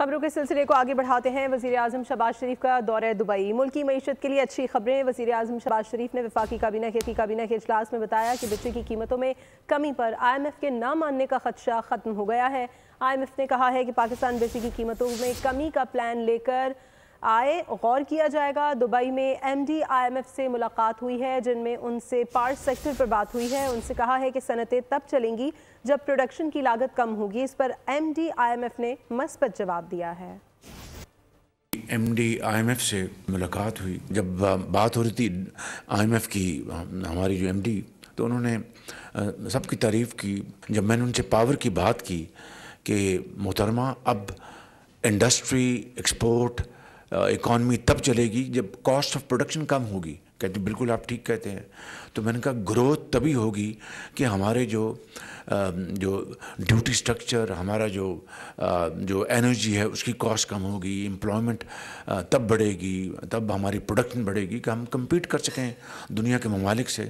خبروں کے سلسلے کو آگے بڑھاتے ہیں۔ وزیر اعظم شہباز شریف کا دورہ دبئی۔ ملکی معیشت کے لیے اچھی خبریں۔ وزیر اعظم شہباز شریف نے وفاقی کابینہ کے اجلاس میں بتایا کہ بجلی کی قیمتوں میں کمی پر IMF کے نہ ماننے کا خدشہ ختم ہو گیا ہے۔ IMF نے کہا ہے کہ پاکستان بجلی کی قیمتوں میں کمی کا پلان لے کر آئے، غور کیا جائے گا۔ دبئی میں MD IMF سے ملاقات ہوئی ہے، جن میں ان سے پاور سیکٹر پر بات ہوئی ہے۔ ان سے کہا ہے کہ صنعتیں تب چلیں گی جب پروڈکشن کی لاگت کم ہوگی۔ اس پر MD IMF نے مثبت جواب دیا ہے۔ MD IMF سے ملاقات ہوئی، جب بات ہو رہی تھی IMF کی، ہماری جو MD، تو انہوں نے سب کی تعریف کی۔ جب میں نے ان سے پاور کی بات کی کہ محترمہ اب انڈسٹری، ایکسپورٹ، اکانومی تب چلے گی جب کاسٹ آف پروڈکشن کم ہوگی، کہتے ہیں بالکل آپ ٹھیک کہتے ہیں۔ تو میں نے کہا گروتھ تبھی ہوگی کہ ہمارے جو ڈیوٹی سٹرکچر، ہمارا جو انرجی ہے اس کی کاسٹ کم ہوگی، امپلائمنٹ تب بڑھے گی، تب ہماری پروڈکشن بڑھے گی کہ ہم کمپیٹ کر سکیں دنیا کے ممالک سے۔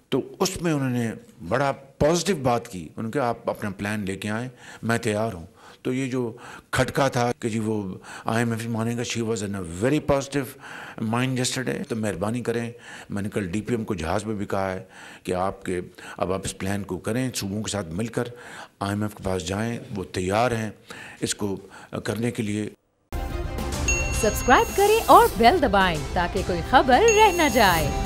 تو اس میں انہوں نے بڑا پازیٹیو بات کی۔ انہوں نے کہا آپ اپنا پلان لے کے آئیں، میں تیار ہوں۔ تو یہ جو کھٹکا تھا کہ جی وہ IMF مانے گا، she was in a very positive mind yesterday, تو مہربانی کریں۔ میں نے کل DPM کو جہاز میں بھی کہا ہے کہ اب آپ اس پلان کو کریں، صوبوں کے ساتھ مل کر IMF کے پاس جائیں، وہ تیار ہیں اس کو کرنے کے لیے۔ سبسکرائب کریں اور بیل دبائیں تاکہ کوئی خبر رہ نہ جائے۔